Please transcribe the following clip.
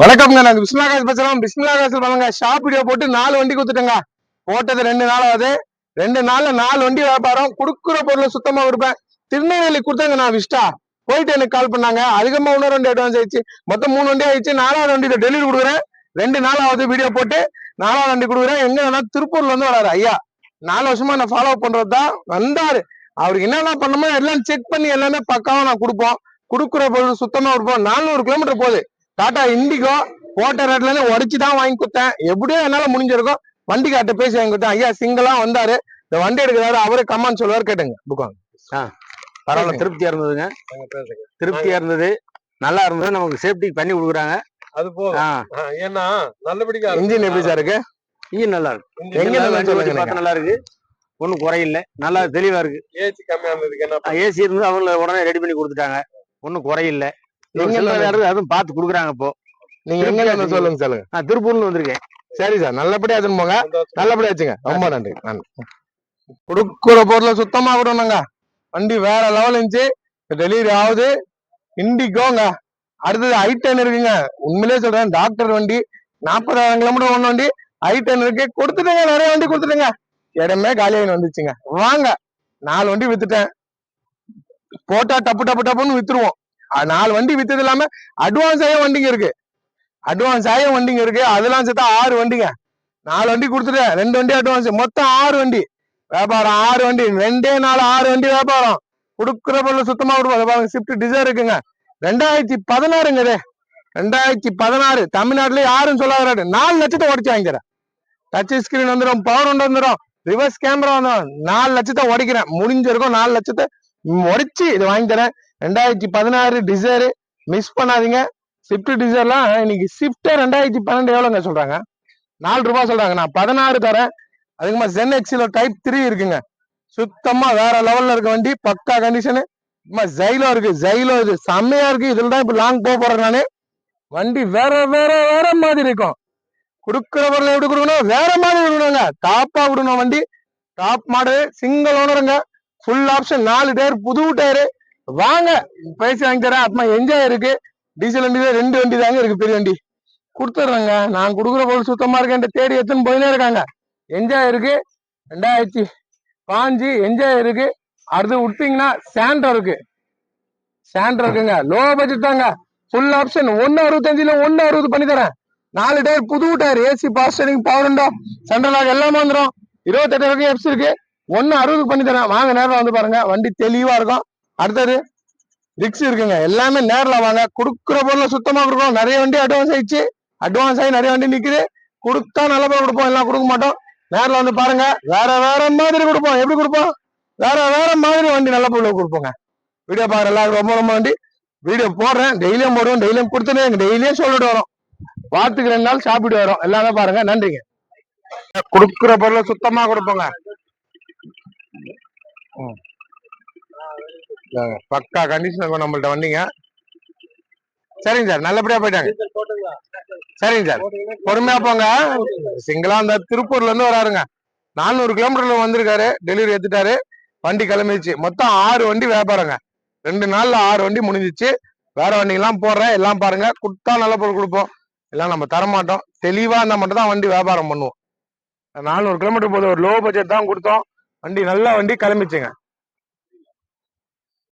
வணக்கம்ங்க. நாங்க பிஸ்மில்லாஹ் பேசுறோம். பிஸ்மில்லாஹ் பண்ணுங்க. ஷாப் வீடியோ போட்டு 4 வண்டி கொடுத்துட்டேங்க. போட்டது 2 நாள் ஆகுது. 2 நாள்ல 4 வண்டி வியாபாரம். கொடுக்குற பொருள் சுத்தமா கொடுப்பேன். திருநெல்வேலி கொடுத்தாங்க நான் விஸ்டா போயிட்டு எனக்கு கால் பண்ணாங்க. அதுக்கப்புறமா இன்னொரு வண்டி அட்வான்ஸ் ஆயிடுச்சு. மொத்தம் 3 வண்டி ஆயிடுச்சு. 4வது வண்டி டெலிவரி கொடுக்குறேன். 2 நாள் ஆகுது வீடியோ போட்டு 4வது வண்டி கொடுக்குறேன். எங்க திருப்பூர்ல இருந்து வராரு ஐயா. 4 வருஷமா நான் ஃபாலோ பண்றதுதான் வந்தாரு. அவருக்கு என்னென்ன பண்ணுமோ எல்லாம் செக் பண்ணி எல்லாமே பக்காவா நான் கொடுப்போம். கொடுக்குற பொருள் சுத்தமா கொடுப்போம். 400 கிலோமீட்டர் போகுது. டாடா இண்டிகோ போட்ட ரேட்ல இருந்து உடச்சுதான் வாங்கி கொடுத்தேன். எப்படியோ என்னால முடிஞ்சிருக்கும். வண்டி காட்ட பேசி வாங்கி கொடுத்தேன். ஐயா சிங்கிளா வந்தாரு. இந்த வண்டி எடுக்கிறாரு. அவரே கமான்னு சொல்லுவாரு. கேட்டுங்க புக்காங்க. பரவாயில்ல, திருப்தியா இருந்ததுங்க. திருப்தியா இருந்தது, நல்லா இருந்தது. நமக்கு சேஃப்டி பண்ணி கொடுக்குறாங்க. அது போதும். ஏன்னா நல்லபடியா இன்ஜின் எப்படி சார் இருக்கு? இன்ஜின் நல்லா இருக்கு. எங்க நல்லா இருக்கு, ஒன்னும் குறையில்லை, நல்லா தெளிவா இருக்கு. ஏசி கம்மியா இருந்ததுக்கு ஏசி இருந்து அவங்க உடனே ரெடி பண்ணி கொடுத்துட்டாங்க. ஒன்னும் குறையில்லை. அதுவும் பார்த்து கொடுக்குறாங்க. இப்போ நீங்க எங்க சொல்லுங்க சொல்லுங்க. நான் திருப்பூர்ல வந்திருக்கேன். சரி சார், நல்லபடியா எடுத்துன்னு போங்க. நல்லபடியா வச்சுங்க. ரொம்ப நன்றி. கொடுக்குற பொருளை சுத்தமா விடணுங்க. வண்டி வேற லெவல் இருந்துச்சு. டெலிவரி ஆகுது. இண்டிகோங்க. அடுத்தது I10 இருக்குங்க. உண்மையிலேயே சொல்றேன், டாக்டர் வண்டி 40,000 கிலோமீட்டர் ஒண்ணு வண்டி I10 இருக்கு. கொடுத்துட்டேங்க, நிறைய வண்டி கொடுத்துட்டேங்க. இடமே காலியாகி வந்துச்சுங்க. வாங்க, 4 வண்டி வித்துட்டேன். போட்டா டப்பு டப்பு டப்புன்னு வித்துருவோம். 4 வண்டி வித்தது இல்லாம அட்வான்ஸ் ஆகிய வண்டிங்க இருக்கு. அதெல்லாம் சேர்த்தா 6 வண்டிங்க. 4 வண்டி கொடுத்துட்டேன். 2 வண்டி அட்வான்ஸ், மொத்தம் 6 வண்டி வியாபாரம். 6 வண்டி 2 4 6 வண்டி வியாபாரம். கொடுக்குற பொருள் சுத்தமா கொடுப்போம். ஸ்விஃப்ட் டிசைர் இருக்குங்க. 2016ங்க. 2016 தமிழ்நாட்டுல யாரும் சொல்லாத 4 லட்சத்தை உடச்சு வாங்கிக்கிறேன். டச் ஸ்கிரீன் வந்துடும், பவர் ஒன்று வந்துடும், ரிவர்ஸ் கேமரா வந்துடும். 4 லட்சத்தை உடைக்கிறேன். முடிஞ்சிருக்கும். 4 லட்சத்தை உடைச்சு இது வாங்கி தரேன். 2016 டிசைர் மிஸ் பண்ணாதீங்க. ஸ்விஃப்ட் டிசைர்லாம் இன்னைக்கு ஸ்விஃப்ட் 2012 எவ்வளோங்க சொல்றாங்க? 4 ரூபாய் சொல்றாங்க. நான் 16 தரேன். அதுக்குமா ZEN XL டைப் 3 இருக்குங்க. சுத்தமா வேற லெவல்ல இருக்க வண்டி. பக்கா கண்டிஷனு. ஜைலோ இருக்கு. ஜைலோ இது செம்மையா இருக்கு. இதுல தான் இப்ப லாங் போறேன் நானு. வண்டி வேற வேற வேற மாதிரி இருக்கும். கொடுக்குற பொருள் எப்படி கொடுக்கணும், வேற மாதிரி கொடுக்கணுங்க. டாப்பா விடணும். வண்டி டாப் மாடல், சிங்கிள் ஓனருங்க. ஃபுல் ஆப்ஷன், 4 டயர், புது டயரு. வாங்க பேசி வாங்கி தரேன். அப்பமா என்ஜாய் இருக்கு. டீசல் வண்டியில 2 வண்டி தாங்க இருக்கு. பெரிய வண்டி கொடுத்துட்றேங்க. நான் கொடுக்குற பொருள் சுத்தமா இருக்கு. தேடி எத்தனை போயினே இருக்காங்க. என்ஜாய் இருக்கு. 2005 என்ஜாய் இருக்கு. அடுத்து விட்டீங்கன்னா சாண்ட்ரோ இருக்கு. இருக்குங்க. லோ பட்ஜெட் தாங்க. Full option. 165ல 160 பண்ணி தரேன். 4 டயர், புது tyre, AC, power steering, power window, central lock எல்லாமே வந்துடும். 28 வரைக்கும் எப்ஸ் இருக்கு. 160 பண்ணி தரேன். வாங்க, நேரில் வந்து பாருங்க. வண்டி தெளிவா இருக்கும். அடுத்தது ரிக்ஸ் இருக்குங்க. எல்லாமே நேர்ல வாங்க. கொடுக்குற பொருளை சுத்தமா கொடுக்கும். நிறைய வண்டி அட்வான்ஸ் ஆயிடுச்சு. அட்வான்ஸ் ஆகி நிறைய வண்டி நிக்குது. கொடுத்தா நல்ல பொருள் கொடுப்போம். எல்லாம் கொடுக்க மாட்டோம். நேரில் வந்து பாருங்க. வேற வேற மாதிரி கொடுப்போம். எப்படி கொடுப்போம்? வேற வேற மாதிரி வண்டி நல்ல பொருள் கொடுப்போங்க. வீடியோ பாருங்க. எல்லாரும் ரொம்ப ரொம்ப வண்டி வீடியோ போடுறேன். டெய்லியும் போடுவோம். டெய்லியும் கொடுத்துட்டு டெய்லியும் சொல்லிட்டு வரோம். வாரத்துக்கு 2 நாள் சாப்பிட்டு வரோம். எல்லாமே பாருங்க. நன்றிங்க. கொடுக்குற பொருளை சுத்தமா கொடுப்போங்க. பக்கா கண்டிஷன் இருக்கும் நம்மள்ட்ட வண்டிங்க. சரிங்க சார், நல்லபடியா போயிட்டாங்க. சரிங்க சார், பொறுமையா போங்க. சிங்கிளா அந்த திருப்பூர்ல இருந்து வராருங்க. 400 கிலோமீட்டர்ல வந்திருக்காரு. டெலிவரி எடுத்துட்டாரு. வண்டி கிளம்பிடுச்சு. மொத்தம் 6 வண்டி வியாபாரங்க. 2 நாள்ல 6 வண்டி முடிஞ்சிச்சு. வேற வண்டி எல்லாம் போடுறேன். எல்லாம் பாருங்க. கொடுத்தா நல்ல பொருள் கொடுப்போம். எல்லாம் நம்ம தரமாட்டோம். தெளிவா இருந்தா மட்டும் தான் வண்டி வியாபாரம் பண்ணுவோம். 400 கிலோமீட்டர் போது ஒரு லோ பட்ஜெட் தான் கொடுத்தோம். வண்டி நல்ல வண்டி கிளம்பிச்சுங்க.